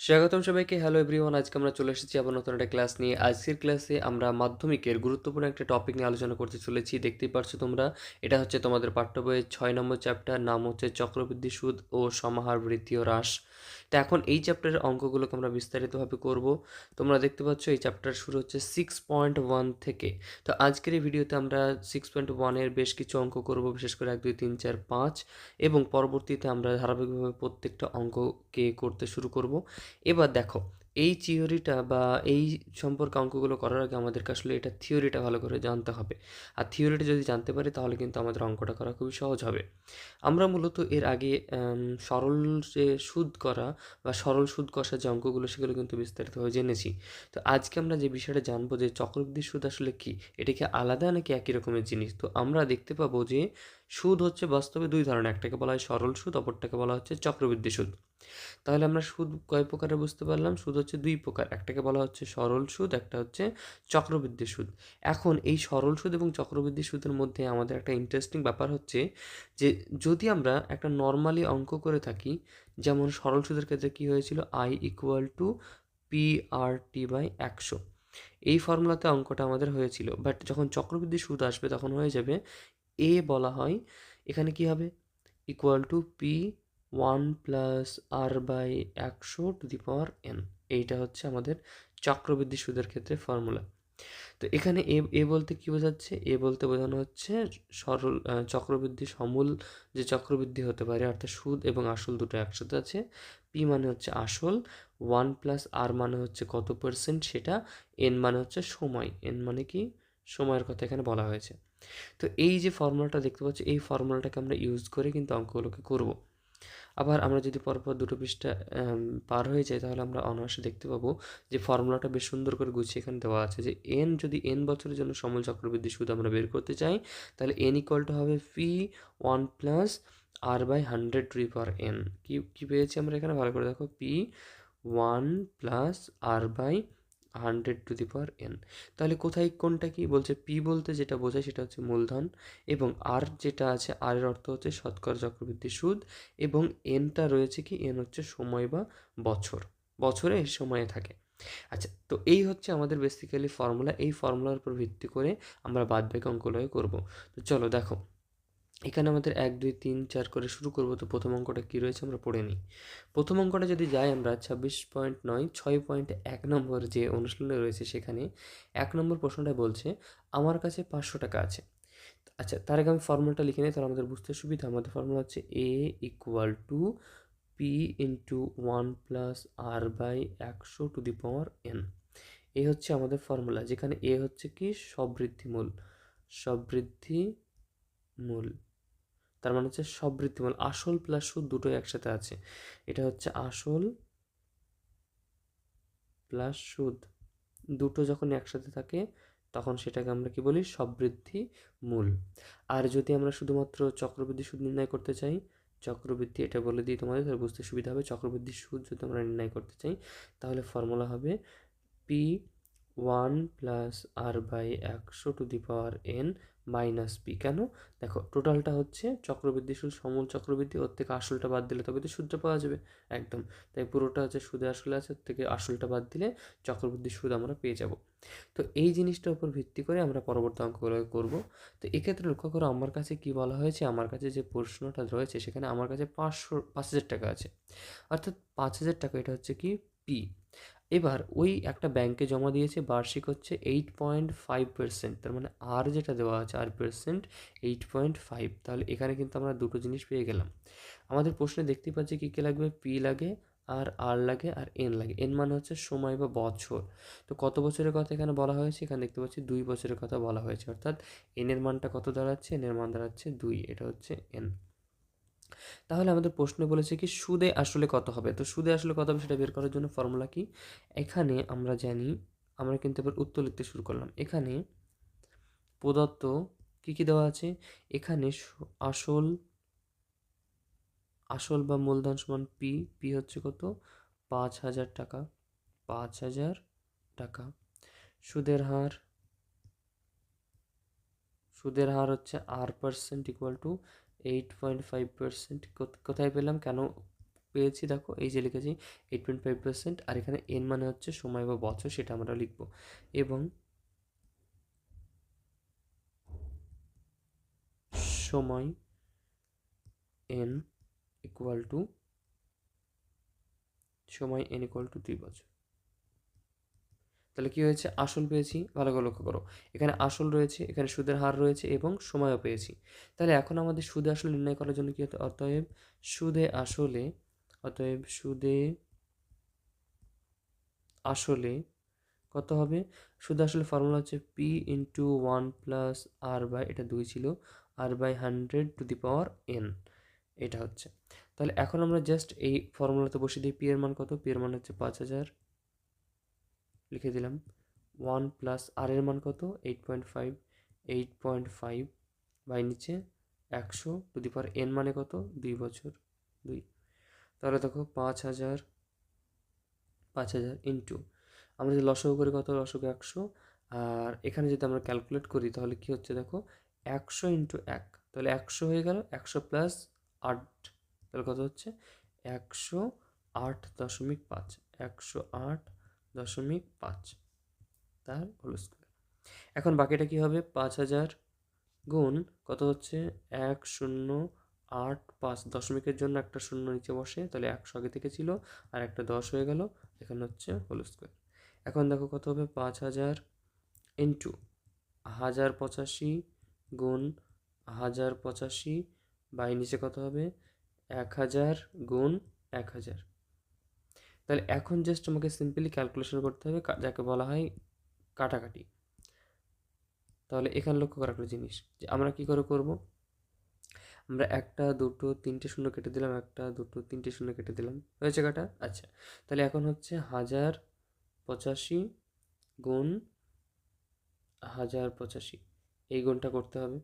স্বাগতম সবাইকে। Hello everyone, আজকে আমরা চলে এসেছি আবার নতুন একটা ক্লাস নিয়ে। আজকের ক্লাসে আমরা মাধ্যমিকের গুরুত্বপূর্ণ একটা টপিক নিয়ে আলোচনা করতে চলেছি। দেখতেই পারছো তোমরা, এটা হচ্ছে তোমাদের পাঠ্য বইয়ের 6 নম্বর চ্যাপ্টার, নাম হচ্ছে চক্রবৃদ্ধি সুদ ও সমাহার বৃদ্ধি ও হ্রাস। তো এখন এই চ্যাপ্টারের অঙ্কগুলোকে আমরা বিস্তারিতভাবে করব। তোমরা দেখতে পাচ্ছ এই চ্যাপ্টার শুরু হচ্ছে 6.1 থেকে। তো আজকের এই ভিডিওতে আমরা 6.1-এর বেশ কিছু অঙ্ক করব, বিশেষ করে 1 2 3 4 5, এবং পরবর্তীতে আমরা ধারাবাহিকভাবে প্রত্যেকটা অঙ্ককে করতে শুরু করব। এবার দেখো, এই থিওরিটা বা এই সম্পর্কে অঙ্কগুলো করার আগে আমাদেরকে আসলে এটা থিওরিটা ভালো করে জানতে হবে। আর থিওরিটা যদি জানতে পারি তাহলে কিন্তু আমাদের অঙ্কটা করা খুবই সহজ হবে। আমরা মূলত এর আগে সরল যে সুদ করা বা সরল সুদ কষার যে অঙ্কগুলো সেগুলো কিন্তু বিস্তারিতভাবে জেনেছি। তো আজকে আমরা যে বিষয়টা জানবো যে চক্রবৃদ্ধি সুদ আসলে কি, এটা কি আলাদা নাকি একই রকমের জিনিস। তো আমরা দেখতে পাবো যে সুদ হচ্ছে বাস্তবে দুই ধরনের, একটাকে বলা হয় সরল সুদ, অপরটাকে বলা হচ্ছে চক্রবৃদ্ধি সুদ। তাহলে আমরা সুদ কয় প্রকারে বুঝতে পারলাম? সুদ হচ্ছে দুই প্রকার, একটাকে বলা হচ্ছে সরল সুদ, একটা হচ্ছে চক্রবৃদ্ধি সুদ। এখন এই সরল সুদ এবং চক্রবৃদ্ধি সুদের মধ্যে আমাদের একটা ইন্টারেস্টিং ব্যাপার হচ্ছে যে যদি আমরা একটা নর্মালি অঙ্ক করে থাকি, যেমন সরল সুদের ক্ষেত্রে কী হয়েছিল, I equal to P R T by 100, এই ফর্মুলাতে অঙ্কটা আমাদের হয়েছিল। বাট যখন চক্রবৃদ্ধি সুদ আসবে তখন হয়ে যাবে এ বলা হয়, এখানে কি হবে, equal to P 1 + r/100 to the power n। এইটা হচ্ছে আমাদের চক্রবৃদ্ধি সুদের ক্ষেত্রে ফর্মুলা। তো এখানে এ বলতে কি বোঝাচ্ছে? এ বলতে বোঝানো হচ্ছে সরল চক্রবৃদ্ধি সমূল যে চক্রবৃদ্ধি হতে পারে, অর্থাৎ সুদ এবং আসল দুটো একসাথে আছে। পি মানে হচ্ছে আসল, 1 + r মানে হচ্ছে কত পার্সেন্ট সেটা, এন মানে হচ্ছে সময়, এন মানে কি, সময়ের কথা এখানে বলা হয়েছে। তো এই যে ফর্মুলাটা দেখতে পাচ্ছি, এই ফর্মুলাটাকে আমরা ইউজ করে কিন্তু অঙ্কগুলোকে করব। আবার আমরা যদি পরপর দুটো পৃষ্ঠা পার হয়ে যাই তাহলে আমরা অনায়াসে দেখতে পাবো যে ফর্মুলাটা বেশ সুন্দর করে গুছিয়ে এখানে দেওয়া আছে যে যদি এন বছরের জন্য সমল চক্রবৃদ্ধি সুদ আমরা বের করতে চাই, তাহলে এন ইকুয়াল টু হবে P 1 + r/100 to the power n। কি পেয়েছি আমরা এখানে, ভালো করে দেখো, P 1 + r/100 to the power n। তাহলে কোথায় কোনটা কি বলছে, পি বলতে যেটা বোঝায় সেটা হচ্ছে মূলধন, এবং আর যেটা আছে, আর এর অর্থ হচ্ছে শতকরা চক্রবৃদ্ধি সুদ, এবং এনটা রয়েছে কি, এন হচ্ছে সময় বা বছর, বছরে এই সময়ে থাকে। আচ্ছা, তো এই হচ্ছে আমাদের বেসিক্যালি ফর্মুলা। এই ফর্মুলার উপর ভিত্তি করে আমরা বাদবাকি অঙ্কগুলো করব। তো চলো দেখো, এখানে আমাদের 1 2 3 4 করে শুরু করব। তো প্রথম অঙ্কটা কী রয়েছে আমরা পড়ে নিই। প্রথম অঙ্কটা যদি যাই আমরা 26.9 6.1 নম্বর যে অনুশীলনে রয়েছে সেখানে 1 নম্বর প্রশ্নটা বলছে আমার কাছে 500 টাকা আছে। আচ্ছা, তার আগে আমি ফর্মুলাটা লিখে নিই, তাহলে আমাদের বুঝতে সুবিধা। আমাদের ফর্মুলা হচ্ছে A equal to P into 1 + r/100 to the power n। এই হচ্ছে আমাদের ফর্মুলা, যেখানে এ হচ্ছে কি সবৃদ্ধি মূল, সবৃদ্ধি মূল, তার মানে হচ্ছে সবৃদ্ধি মূল, আসল প্লাস সুদ দুটোই একসাথে আছে। এটা হচ্ছে আসল প্লাস সুদ, দুটো যখন একসাথে থাকে তখন সেটাকে আমরা কি বলি, সবৃদ্ধি মূল। আর যদি আমরা শুধুমাত্র চক্রবৃদ্ধি সুদ নির্ণয় করতে চাই, চক্রবৃদ্ধি, এটা বলে দিই তোমাদের তাহলে বুঝতে সুবিধা হবে, চক্রবৃদ্ধি সুদ যদি আমরা নির্ণয় করতে চাই তাহলে ফর্মুলা হবে P 1 + r/100 to the power n minus P. কেন? দেখো, টোটালটা হচ্ছে চক্রবৃদ্ধি সুদ, সমূল চক্রবৃদ্ধি, ওর থেকে আসলটা বাদ দিলে তবে তো সুদটা পাওয়া যাবে একদম। তাই পুরোটা হচ্ছে সুদে আসলে আছে, ওর থেকে আসলটা বাদ দিলে চক্রবৃদ্ধি সুদ আমরা পেয়ে যাব। তো এই জিনিসটার উপর ভিত্তি করে আমরা পরবর্তী অঙ্কগুলো করব। তো এক্ষেত্রে লক্ষ্য করো আমার কাছে কি বলা হয়েছে, আমার কাছে যে প্রশ্নটা রয়েছে সেখানে আমার কাছে 5,000 টাকা আছে, অর্থাৎ 5,000 টাকা, এটা হচ্ছে কি পি। এবার ওই একটা ব্যাংকে জমা দিয়েছে, বার্ষিক হচ্ছে 8.5%, তার মানে আর যেটা দেওয়া আছে আর%, 8.5। তাহলে এখানে কিন্তু আমরা দুটো জিনিস পেয়ে গেলাম। আমাদের প্রশ্নে দেখতেই পাচ্ছি কী কী লাগবে, পি লাগে, আর লাগে, আর এন লাগে। এন মানে হচ্ছে সময় বা বছর। তো কত বছরের কথা এখানে বলা হয়েছে, এখানে দেখতে পাচ্ছি 2 বছরের কথা বলা হয়েছে, অর্থাৎ এন এর মানটা কত দাঁড়াচ্ছে, এন এর মান দাঁড়াচ্ছে 2, এটা হচ্ছে এন। তাহলে আমাদের প্রশ্নে বলেছে কি সুদে আসলে কত হবে। তো সুদে আসলে কত হবে সেটা বের করার জন্য ফর্মুলা কি, এখানে আমরা জানি, আমরা কিন্তু এবার উত্তর লিখতে শুরু করলাম। এখানে প্রদত্ত কি কি দেওয়া আছে, এখানে আসল, আসল বা মূলধন সমান পি, পি হচ্ছে কত, 5,000 টাকা, 5,000 টাকা। সুদের হার, সুদের হার হচ্ছে r% ইকুয়াল টু 8.5%। কোথায় পেলাম, কেন পেয়েছি, দেখো এই যে লিখেছি 8.5%, আর এখানে এন মানে হচ্ছে সময় বা বছর, সেটা আমরা লিখব। এবং সময় এন ইকুয়াল টু 2 বছর। তাহলে কি হয়েছে, আসল পেয়েছি, ভালো করে লক্ষ্য করো, এখানে আসল রয়েছে, এখানে সুদের হার রয়েছে এবং সময়ও পেয়েছি। তাহলে এখন আমাদের সুদে আসল নির্ণয় করার জন্য কি হতো, সুদে আসলে অতএব সুদে আসলে কত হবে, সুদে আসলে ফর্মুলা হচ্ছে পি ইন্টু 1 + r/, এটা 2 ছিল, r/100^n, এটা হচ্ছে। তাহলে এখন আমরা জাস্ট এই ফর্মুলাতে বসিয়ে দিই, পি এর মান কত, পি এর মান হচ্ছে 5000, লিখে দিলাম। 1 + r এর মান কত, 8.5, 8.5 বাই নিচে 100^n মানে কত, 2 বছর, 2। তাহলে দেখো 5000 ইন্টু, আমরা যদি লসাগু করি কত, লসাগু 100, আর এখানে যদি আমরা ক্যালকুলেট করি তাহলে কি হচ্ছে দেখো, 100 ইন্টু 1, তাহলে 100 হয়ে গেল, 100 + 8, তাহলে কত হচ্ছে 108.5, 108.5 তার হোল স্কোয়ার। এখন বাকিটা কি হবে, 5000 গুণ কত হচ্ছে 1085, দশমিকের জন্য একটা শূন্য নিচে বসে, তাহলে 100 আগে থেকে ছিল আর একটা 10 হয়ে গেল, এখানে হচ্ছে হোল স্কোয়ার। এখন দেখো কত হবে, 5000 ইন্টু 1085 গুণ 1085 বাই নিচে কত হবে, 1000 গুণ 1000। তাহলে এখন জাস্ট আমাকে সিম্পলি ক্যালকুলেশন করতে হবে, যাকে বলা হয় কাটাকাটি। তাহলে এখানে লক্ষ্য করার একটা জিনিস, যে আমরা কি করে করব, আমরা 1, 2, 3 শূন্য কেটে দিলাম, 1, 2, 3 শূন্য কেটে দিলাম, হয়েছে কাটা। আচ্ছা, তাহলে এখন হচ্ছে 1085 গুণ 1085, এই গুণটা করতে হবে।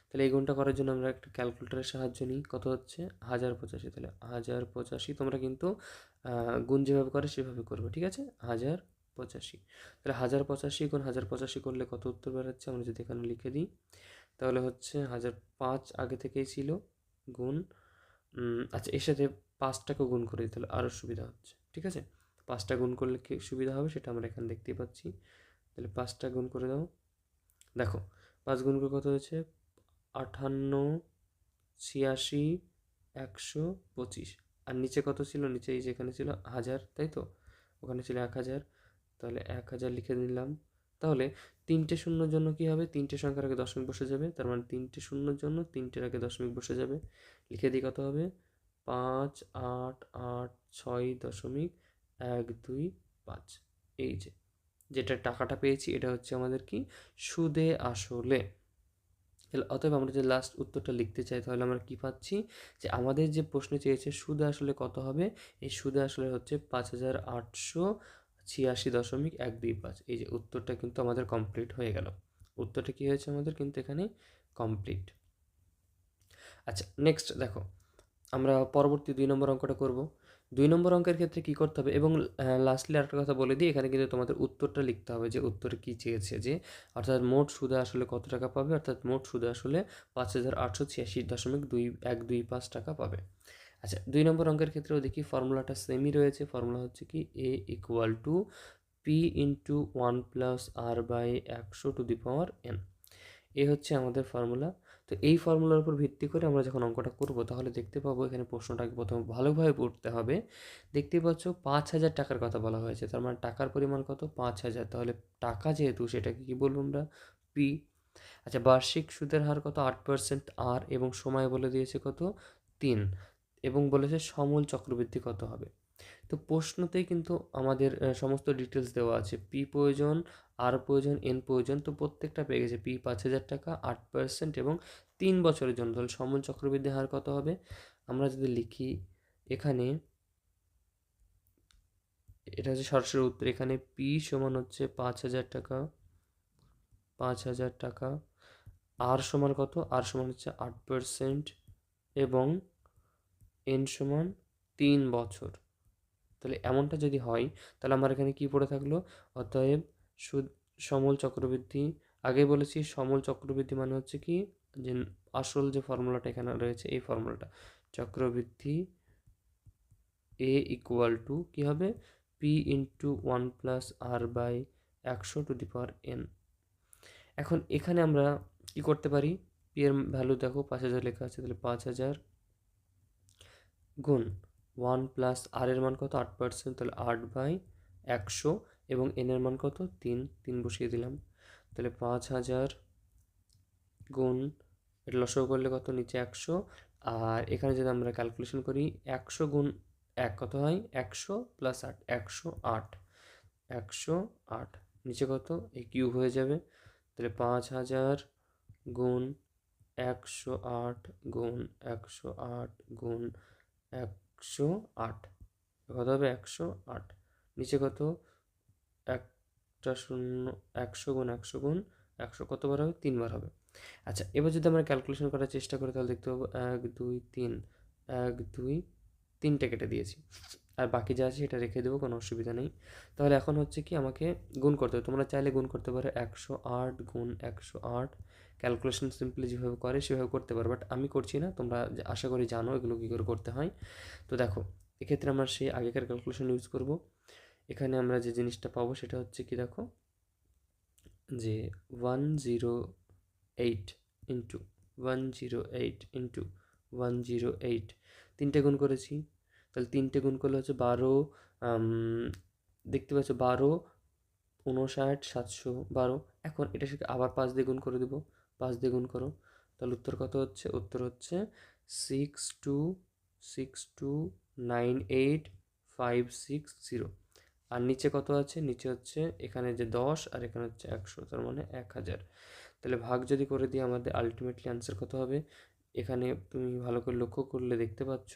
তাহলে এই গুণটা করার জন্য আমরা একটা ক্যালকুলেটরের সাহায্য নিই, কত হচ্ছে 1085, তাহলে 1085 তোমরা কিন্তু গুণ যেভাবে করে সেভাবে করবে, ঠিক আছে। 1085, তাহলে 1085 গুণ 1085 করলে কত উত্তর বেরোচ্ছে, আমরা যদি এখানে লিখে দিই তাহলে হচ্ছে 1005 আগে থেকেই ছিল, গুণ আচ্ছা এর সাথে 5টাকে গুণ করে দিই, তাহলে আরও সুবিধা হচ্ছে, ঠিক আছে। 5টা গুণ করলে কি সুবিধা হবে সেটা আমরা এখানে দেখতেই পাচ্ছি। তাহলে 5টা গুণ করে দাও, দেখো 5 গুণ করে কত হয়েছে, 58, 86, 125, আর নিচে কত ছিল, নিচে এই যেখানে ছিল 1000, তাই তো, ওখানে ছিল 1000, তাহলে 1000 লিখে নিলাম। তাহলে 3টে শূন্যর জন্য কি হবে, 3টে সংখ্যার আগে দশমিক বসে যাবে, তার মানে 3টে শূন্যর জন্য 3টের আগে দশমিক বসে যাবে, লিখে দিই কত হবে, 588.6.125। এই যে যেটা টাকাটা পেয়েছি এটা হচ্ছে আমাদের কি, সুদে আসলে। তাহলে অতএব আমরা যে লাস্ট উত্তরটা লিখতে চাই তাহলে আমরা কি পাচ্ছি, যে আমাদের যে প্রশ্ন চেয়েছে সুদে আসলে কত হবে, এই সুদে আসলে হচ্ছে 5886.125। এই যে উত্তরটা কিন্তু আমাদের কমপ্লিট হয়ে গেল, উত্তরটা কি হয়েছে আমাদের কিন্তু এখানে কমপ্লিট। আচ্ছা নেক্সট দেখো, আমরা পরবর্তী 2 নম্বর অঙ্কটা করব। 2 নম্বর অঙ্কের ক্ষেত্রে কি করতে হবে, এবং লাস্টলি আরেকটা কথা বলে দিই, এখানে কিন্তু তোমাদের উত্তরটা লিখতে হবে, যে উত্তরে কি চেয়েছে, যে অর্থাৎ মোট সুদে আসলে কত টাকা পাবে, অর্থাৎ মোট সুদে আসলে 5886.2125 টাকা পাবে। আচ্ছা 2 নম্বর অঙ্কের ক্ষেত্রেও দেখি ফর্মুলাটা সেমই রয়েছে, ফর্মুলা হচ্ছে কি a equal to P into 1 + r/100^n, এই হচ্ছে আমাদের ফর্মুলা। তো এই ফর্মুলার উপর ভিত্তি করে আমরা যখন অঙ্কটা করব তাহলে দেখতে পাবো, এখানে প্রশ্নটাকে প্রথমে ভালোভাবে পড়তে হবে। দেখতেই পাচ্ছ 5000 টাকার কথা বলা হয়েছে, তার মানে টাকার পরিমাণ কত, 5000, তাহলে টাকা যেহেতু সেটাকে কি বলবো আমরা, পি। আচ্ছা বার্ষিক সুদের হার কত, 8%, আর, এবং সময় বলে দিয়েছে কত, 3, এবং বলেছে সমূল চক্রবৃদ্ধি কত হবে। তো প্রশ্নতেই কিন্তু আমাদের সমস্ত ডিটেলস দেওয়া আছে, পি প্রয়োজন, আর প্রয়োজন, এন প্রয়োজন, তো প্রত্যেকটা পেয়ে গেছে। পি 5000 টাকা, 8% এবং 3 বছরের জন্য, তাহলে সমূল চক্রবৃদ্ধি হার কত হবে, আমরা যদি লিখি এখানে, এটা হচ্ছে সরাসরি উত্তর, এখানে পি সমান হচ্ছে 5000 টাকা, 5000 টাকা, আর সমান কত, আর সমান হচ্ছে 8% এবং এন সমান 3 বছর। তাহলে এমনটা যদি হয় তাহলে আমার এখানে কি পড়ে থাকলো, অতএব সুদ সমূল চক্রবৃদ্ধি, আগে বলেছি সমূল চক্রবৃদ্ধি মানে হচ্ছে কি, যে আসল যে ফর্মুলাটা এখানে রয়েছে এই ফর্মুলাটা, চক্রবৃদ্ধি এ ইকুয়াল টু কী হবে, পি ইন্টু 1+r/100^n। এখন এখানে আমরা কি করতে পারি, পি এর ভ্যালু দেখো 5000 লেখা আছে, তাহলে 5000 গুণ 1+r এর মান কত 8%, তাহলে 8/100, এবং n এর মান কত 3 বসিয়ে দিলাম। তাহলে 5000 গুণ, এটা লসাগু করলে কত, নিচে 100, আর এখানে যদি আমরা ক্যালকুলেশন করি 100 গুণ 1 কত হয় 100 + 8, 108, 108, নিচে কত, এই কিউব হয়ে যাবে। তাহলে 5000 গুণ 108 গুণ 108 গুণ 108 কত হবে 108, নিচে কত, একটা শূন্য, 100 গুণ 100 গুণ 100 কতবার হবে, 3বার হবে। আচ্ছা, এবার যদি আমরা ক্যালকুলেশন করার চেষ্টা করি তাহলে দেখতে পাবো 1 2 3, 1 2 3টে কেটে দিয়েছি, আর বাকি যা আছে সেটা রেখে দেবো, কোনো অসুবিধা নেই। তাহলে এখন হচ্ছে কি আমাকে গুণ করতে হবে, তোমরা চাইলে গুণ করতে পারো 108 গুণ 108, ক্যালকুলেশন সিম্পলি যেভাবে করে সেভাবে করতে পারো, বাট আমি করছি না, তোমরা আশা করি জানো এগুলো কী করে করতে হয়। তো দেখো, এক্ষেত্রে আমরা সেই আগেকার ক্যালকুলেশন ইউজ করব। এখানে আমরা যে জিনিসটা পাবো সেটা হচ্ছে কি, দেখো যে 108 ইন্টু 108 ইন্টু 108, 3টে গুণ করেছি, তাহলে 3টে গুণ করলে হচ্ছে 12, দেখতে পাচ্ছ 12, 59, 712। এখন এটা সাথে আবার 5 দিয়ে গুণ করে দেবো, 5 দিয়ে গুণ করো, তাহলে উত্তর কত হচ্ছে, উত্তর হচ্ছে 626298,560। আর নিচে কত আছে, নিচে হচ্ছে এখানে যে 10 আর এখানে হচ্ছে 100, তার মানে 1000। তাহলে ভাগ যদি করে দিই আমাদের আলটিমেটলি আনসার কত হবে, এখানে তুমি ভালো করে লক্ষ্য করলে দেখতে পাচ্ছ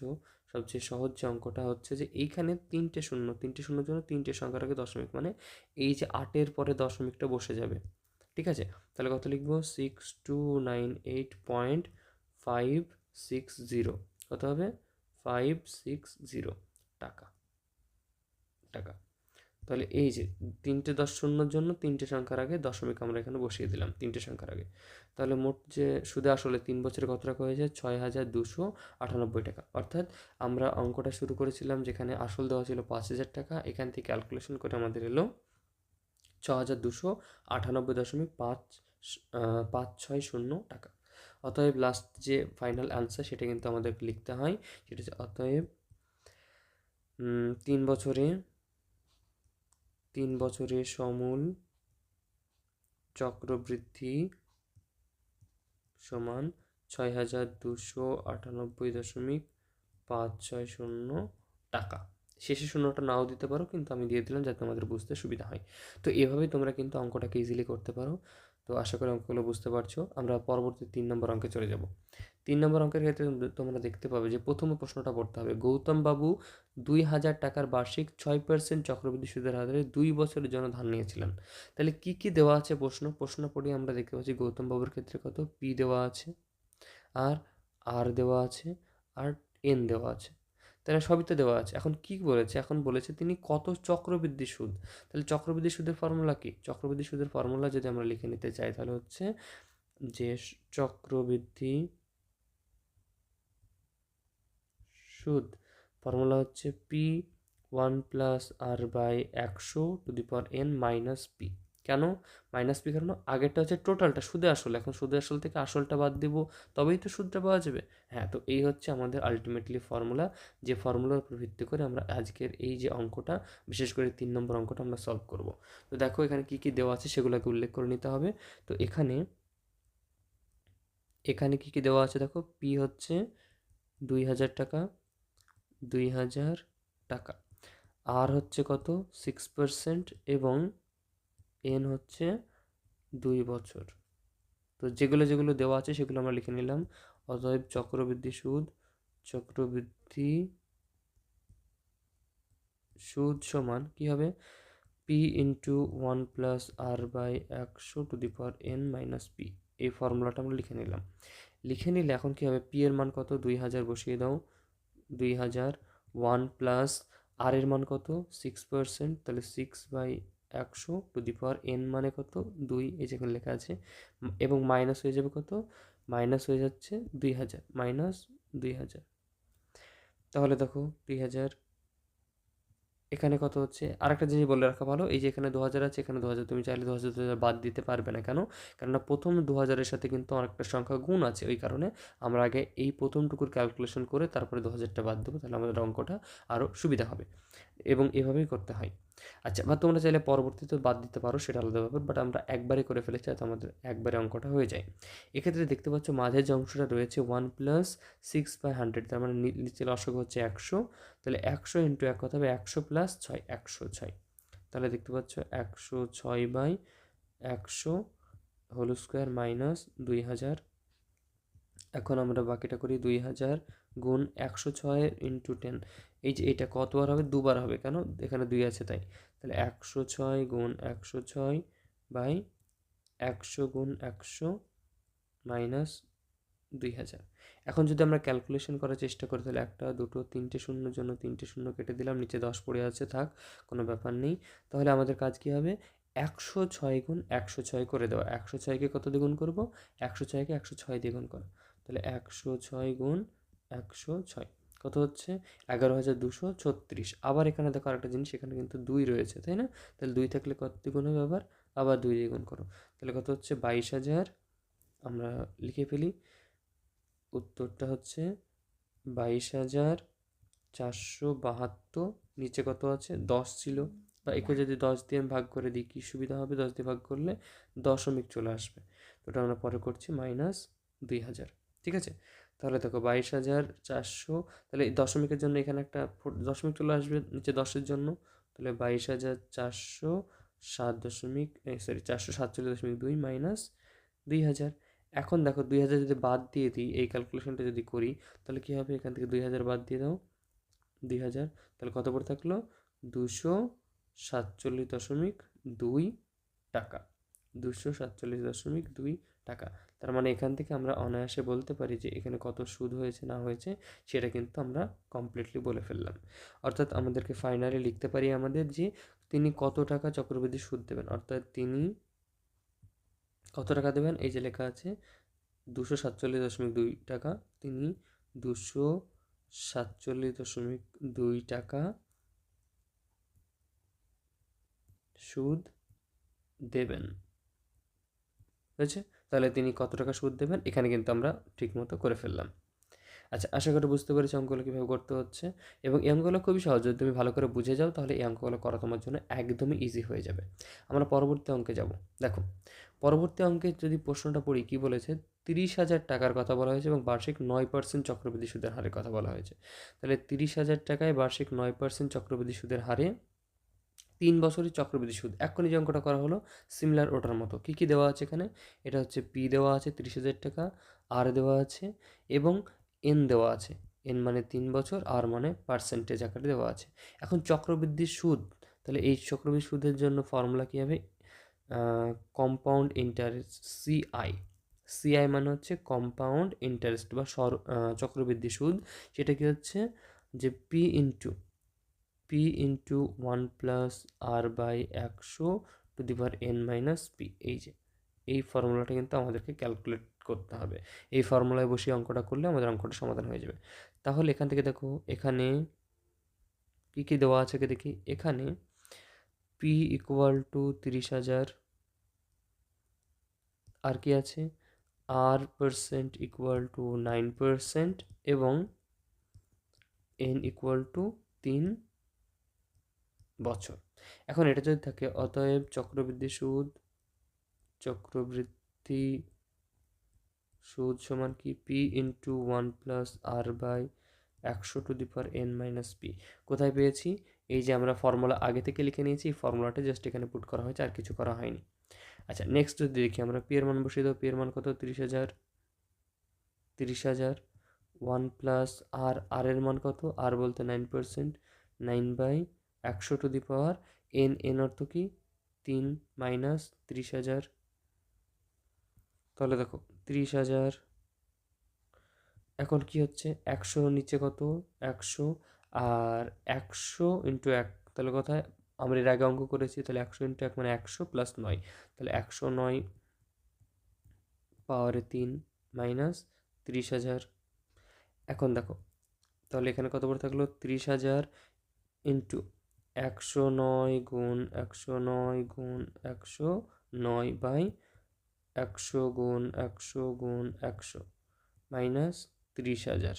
সবচেয়ে সহজ যে অঙ্কটা হচ্ছে যে এইখানে 3টে শূন্যর জন্য 3টে সংখ্যার আগে দশমিক, মানে এই যে 8-এর পরে দশমিকটা বসে যাবে, ঠিক আছে। তাহলে কত লিখবো, 6298.560, কত হবে 560 টাকা। তাহলে এই যে 3টে 10 শূন্যর জন্য 3টে সংখ্যার আগে দশমিক আমরা এখানে বসিয়ে দিলাম 3টে সংখ্যার আগে। তাহলে মোট যে সুদে আসলে 3 বছরে কত টাকা হয়েছে, 6298 টাকা। অর্থাৎ আমরা অঙ্কটা শুরু করেছিলাম যেখানে আসল দেওয়া ছিল 5000 টাকা, এখান থেকে ক্যালকুলেশন করে আমাদের এলো 6298.560 টাকা। অতএব লাস্ট যে ফাইনাল অ্যান্সার সেটা কিন্তু আমাদের লিখতে হয়, সেটা হচ্ছে অতএব 3 বছরে সমূল চক্রবৃদ্ধি সমান 6298.560 টাকা। শেষে শূন্যটা নাও দিতে পারো, কিন্তু আমি দিয়ে দিলাম যাতে আমাদের বুঝতে সুবিধা হয়। তো এভাবেই তোমরা কিন্তু অঙ্কটাকে ইজিলি করতে পারো। তো আশা করি অঙ্কগুলো বুঝতে পারছো। আমরা পরবর্তী 3 নম্বর অঙ্কে চলে যাব। 3 নম্বর অঙ্কের ক্ষেত্রে তোমরা দেখতে পাবে যে প্রথম প্রশ্নটা পড়তে হবে, গৌতম বাবু 2000 টাকার বার্ষিক 6% চক্রবৃদ্ধি সুদের হারে 2 বছরের জন্য ধার নিয়েছিলেন। তাহলে কি কি দেওয়া আছে, প্রশ্ন পড়ে আমরা দেখতে পাচ্ছি গৌতম বাবুর ক্ষেত্রে কত, পি দেওয়া আছে, আর আর দেওয়া আছে, আর এন দেওয়া আছে, তাহলে সবই তো দেওয়া আছে। এখন কি বলেছে, এখন বলেছে তিনি কত চক্রবৃদ্ধি সুদ। তাহলে চক্রবৃদ্ধি সুদের ফর্মুলা কি, চক্রবৃদ্ধি সুদের ফর্মুলা যদি আমরা লিখে নিতে চাই তাহলে হচ্ছে যে চক্রবৃদ্ধি সুদ ফর্মুলা হচ্ছে পি 1+r/100^n মাইনাস পি। কেন মাইনাস পি, কারণ আগেরটা হচ্ছে টোটালটা সুদে আসল, এখন সুদে আসল থেকে আসলটা বাদ দেবো তবেই তো সুদটা পাওয়া যাবে। হ্যাঁ, তো এই হচ্ছে আমাদের আলটিমেটলি ফর্মুলা, যে ফর্মুলার উপর ভিত্তি করে আমরা আজকের এই যে অঙ্কটা, বিশেষ করে 3 নম্বর অঙ্কটা আমরা সলভ করব। তো দেখো এখানে কি কি দেওয়া আছে সেগুলোকে উল্লেখ করে নিতে হবে। তো এখানে কি কি দেওয়া আছে দেখো, পি হচ্ছে 2000 টাকা, 2000 টাকা, আর হচ্ছে কত 6%, এবং এন হচ্ছে 2 বছর। তো যেগুলো যেগুলো দেওয়া আছে সেগুলো আমরা লিখে নিলাম। অতএব চক্রবৃদ্ধি সুদ সমান কি হবে, P into 1+r/100^n minus P. এই ফর্মুলাটা আমরা লিখে নিলাম। লিখে নিলে এখন কি হবে, পি এর মান কত 2000 বসিয়ে দাও, 2000, 1+ আর এর মান কত 6%, তাহলে 6/100^n মানে কত 2, এই যেখানে লেখা আছে, এবং মাইনাস হয়ে যাবে কত, মাইনাস হয়ে যাচ্ছে 2000, -2000। তাহলে দেখো 2000 এখানে কত হচ্ছে, আরেকটা জিনিস বলে রাখা ভালো, এই যে এখানে 2000 আছে, এখানে 2000, তুমি চাইলে 2000 বাদ দিতে পারবে না। কেন? কেননা প্রথম 2000-এর সাথে কিন্তু অনেকটা সংখ্যা গুণ আছে, ওই কারণে আমরা আগে এই প্রথমটুকুর ক্যালকুলেশন করে তারপরে 2000টা বাদ দেবো, তাহলে আমাদের অঙ্কটা আরও সুবিধা হবে, এবং এভাবেই করতে হয়। আচ্ছা, বা তোমরা চাইলে পরবর্তীতে বাদ দিতে পারো, সেটা আলাদা ব্যাপার, বাট আমরা একবারে করে ফেলেছি, যাতে আমাদের একবারে অঙ্কটা হয়ে যায়। এক্ষেত্রে দেখতে পাচ্ছ মাঝের যে অংশটা রয়েছে 1 + 6/100, তার মানে নিচে লসাগু হচ্ছে 100, তাহলে 100 ইন্টু 1 কত হবে, 100 + 6, 106। তাহলে দেখতে পাচ্ছ 106/100 হোল স্কোয়ার মাইনাস 2000। এখন আমরা বাকিটা করি, 2000 গুণ 106 ইন্টু 10, এই যে এটা কতবার হবে, দুবার হবে, কেন? এখানে 2 আছে তাই। তাহলে 106 গুণ 106 বাই 100 গুণ 100 মাইনাস 2000। এখন যদি আমরা ক্যালকুলেশন করার চেষ্টা করি, তাহলে 1 2 3টে শূন্যর জন্য 3টে শূন্য কেটে দিলাম, নিচে 10 পড়ে আছে, থাক, কোনো ব্যাপার নেই। তাহলে আমাদের কাজ কী হবে, 106 গুণ 106 করে দেওয়া। 106কে কত দিয়ে গুণ করবো, 106কে 106 দিয়ে গুণ করো, তাহলে 106 গুণ 106 কত হচ্ছে, 11236। আবার এখানে দেখো আরেকটা জিনিস, এখানে কিন্তু 2 রয়েছে, তাই না? তাহলে 2 থাকলে কত দিয়ে গুণ হবে, আবার 2 দিয়ে গুণ করো, তাহলে কত হচ্ছে, 22,000। আমরা লিখে ফেলি, উত্তরটা হচ্ছে 22,472। নিচে কত আছে, 10 ছিল, বা একে যদি 10 দিয়ে আমি ভাগ করে দিই, কী সুবিধা হবে, 10 দিয়ে ভাগ করলে দশমিক চলে আসবে, তো ওটা আমরা পরে করছি, মাইনাস 2000। ঠিক আছে, তাহলে দেখো 22,400, তাহলে এই দশমিকের জন্য এখানে একটা দশমিক চলে আসবে নিচে 10-এর জন্য, তাহলে 22,407.2 মাইনাস 2000। এখন দেখো 2000 যদি বাদ দিয়ে দিই, এই ক্যালকুলেশনটা যদি করি, তাহলে কী হবে, এখান থেকে 2000 বাদ দিয়ে দাও, 2000, তাহলে কত পড়ে থাকলো, 247.2 টাকা, 247.2 টাকা। তার মানে এখান থেকে আমরা অনায়াসে বলতে পারি যে এখানে কত সুদ হয়েছে না হয়েছে, সেটা কিন্তু আমরা কমপ্লিটলি বলে ফেললাম। অর্থাৎ আমাদেরকে ফাইনালি লিখতে পারি আমাদের যে তিনি কত টাকা চক্রবৃদ্ধি সুদ দেবেন, অর্থাৎ তিনি কত টাকা দেবেন, এই যে লেখা আছে 247.2 টাকা, তিনি 247.2 টাকা সুদ দেবেন। হয়েছে? তাহলে তিনি কত টাকা সুদ দেবেন, এখানে কিন্তু আমরা ঠিকমতো করে ফেললাম। আচ্ছা, আশা করি বুঝতে পেরেছি অঙ্কগুলো কীভাবে করতে হচ্ছে, এবং এই অঙ্কগুলো খুবই সহজ, যদি তুমি ভালো করে বুঝে যাও, তাহলে এই অঙ্কগুলো করা তোমার জন্য একদমই ইজি হয়ে যাবে। আমরা পরবর্তী অঙ্কে যাব। দেখো, পরবর্তী অঙ্কে যদি প্রশ্নটা পড়ি, কী বলেছে, 30,000 টাকার কথা বলা হয়েছে এবং বার্ষিক 9% চক্রবৃদ্ধি সুদের হারের কথা বলা হয়েছে। তাহলে 30,000 টাকায় বার্ষিক 9% চক্রবৃদ্ধি সুদের হারে 3 বছরের চক্রবৃদ্ধি সুদ। এক্ষুনি যে অঙ্কটা করা হলো, সিমিলার ওটার মতো। কী কী দেওয়া আছে এখানে, এটা হচ্ছে পি দেওয়া আছে 30,000 টাকা, আর দেওয়া আছে, এবং এন দেওয়া আছে। এন মানে 3 বছর, আর মানে পার্সেন্টেজ আকারে দেওয়া আছে। এখন চক্রবৃদ্ধি সুদ, তাহলে এই চক্রবৃদ্ধি সুদের জন্য ফর্মুলা কী হবে, কম্পাউন্ড ইন্টারেস্ট, সিআই। সিআই মানে হচ্ছে কম্পাউন্ড ইন্টারেস্ট বা চক্রবৃদ্ধি সুদ। সেটা কি হচ্ছে, যে পি ইন্টু 1 + r/100^n-p, এই যে এই ফর্মুলাটা কিন্তু আমাদেরকে ক্যালকুলেট করতে হবে। এই ফর্মুলায় বসিয়ে অঙ্কটা করলে আমাদের অঙ্কটা সমাধান হয়ে যাবে। তাহলে এখান থেকে দেখো, এখানে কী কী দেওয়া আছে দেখি, এখানে p = 30,000, আর কি আছে, r% = 9%, এবং n = 3 বছর। এখন এটা যদি থাকে, অতএব চক্রবৃদ্ধি সুদ সমান কি, p × 1 + r/100^n-p। কোথায় পেয়েছি, এই যে আমরা ফর্মুলা আগে থেকে লিখে নিয়েছি, এই ফর্মুলাটা জাস্ট এখানে পুট করা হয়েছে, আর কিছু করা হয়নি। আচ্ছা, নেক্সট যদি দেখি আমরা, পি এর মান বসিয়ে দাও, পি এর মান কত, 30,000, 1 + আর এর মান কত, আর বলতে 9%, 9/100^n, অর্থ কি 3 মাইনাস 30,000। তাহলে দেখো 30,000, এখন কি হচ্ছে, 100 নিচে কত, 100, আর 100 × 1, তাহলে কোথায়, আমরা এর আগে অঙ্ক করেছি, তাহলে 100 × 1 মানে 100 + 9, তাহলে 109 পাওয়ারে 3 মাইনাস 30,000। এখন দেখো, তাহলে এখানে কত বড় থাকলো, 30,000 ইন্টু 109 গুণ 109 গুণ 109 / 100 গুণ 100 গুণ 100 মাইনাস 30,000।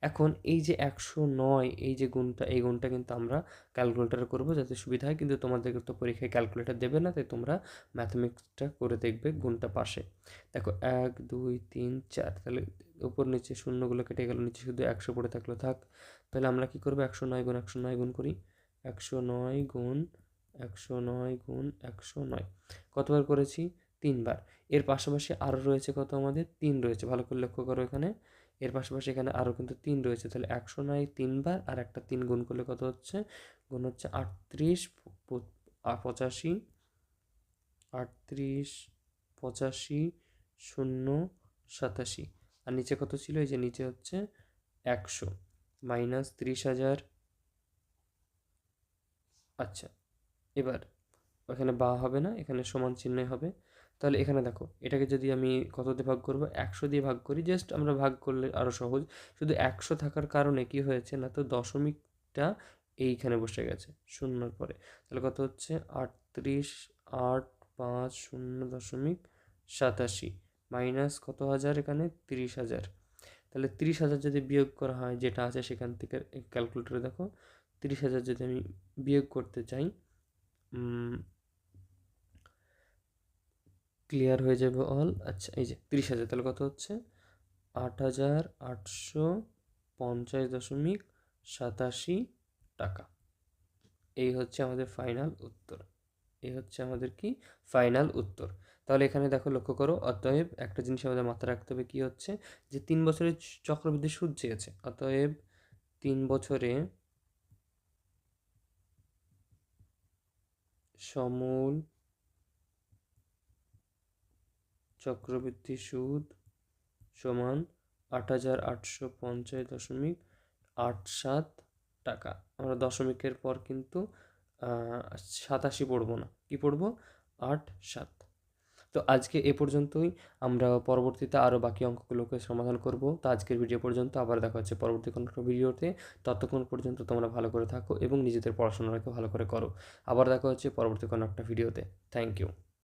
এখন এই যে 109 এই যে গুণটা, এই গুণটা কিন্তু আমরা ক্যালকুলেটরে করব যাতে সুবিধা হয়, কিন্তু তোমাদেরকে তো পরীক্ষায় ক্যালকুলেটর দেবে না, তাই তোমরা ম্যাথমেটিক্সটা করে দেখবে গুণটা পাশে। দেখো 1 2 3 4, তাহলে উপর নিচে শূন্যগুলো কেটে গেল, নিচে শুধু 100 পড়ে থাকলো, থাক। তাহলে আমরা কি করবো, 109 গুণ 109 গুণ করি। 109 গুণ 109 গুণ 109 কতবার করেছি? 3 বার। এর পাশাপাশি আরও রয়েছে কত, আমাদের 3 রয়েছে, ভালো করে লক্ষ্য করো এখানে। এর পাশাপাশি এখানে আরও কিন্তু 3 রয়েছে, তাহলে 109 3 বার আর একটা 3 গুণ করলে কত হচ্ছে? গুণ হচ্ছে 38 85 38 85 0 87। আর নিচে কত ছিল? এই যে নিচে হচ্ছে 100 মাইনাস 30,000। আচ্ছা, এবার এখানে বা হবে না, এখানে সমান চিহ্নই হবে। তাহলে এখানে দেখো, এটাকে যদি আমি কত দিয়ে ভাগ করবো, 100 দিয়ে ভাগ করি, জাস্ট আমরা ভাগ করলে আরও সহজ। শুধু 100 থাকার কারণে কি হয়েছে না, তো দশমিকটা এইখানে বসে গেছে শূন্যর পরে। তাহলে কত হচ্ছে? 38 850.87 মাইনাস কত হাজার, এখানে 30,000। তাহলে 30,000 যদি বিয়োগ করা হয় যেটা আছে সেখান থেকে, ক্যালকুলেটরে দেখো, 30,000 যদি আমি বিয়োগ করতে চাই, ক্লিয়ার হয়ে যাবে অল। আচ্ছা, এই যে 30,000, তাহলে কত হচ্ছে? 8,850.87 টাকা। এই হচ্ছে আমাদের ফাইনাল উত্তর। এই হচ্ছে আমাদের কি ফাইনাল উত্তর। তাহলে এখানে দেখো, লক্ষ্য করো, অতএব একটা জিনিস আমাদের মাথায় রাখতে হবে, কি হচ্ছে যে 3 বছরের চক্রবৃদ্ধি সুদ চেয়েছে, অতএব 3 বছরে সমূল চক্রবৃদ্ধি সুদ সমান 8,850.87 টাকা। আমরা দশমিকের পর কিন্তু 87 পড়বো না, কি পড়বো? 8 7। তো আজকে এ পর্যন্তই। আমরা পরবর্তীতে আরও বাকি অঙ্কগুলোকে সমাধান করব। তো আজকের ভিডিও পর্যন্ত, আবার দেখা হচ্ছে পরবর্তী কোনো একটা ভিডিওতে। ততক্ষণ পর্যন্ত তোমরা ভালো করে থাকো এবং নিজেদের পড়াশোনাটাকে ভালো করে করো। আবার দেখা হচ্ছে পরবর্তী কোনো একটা ভিডিওতে। Thank you.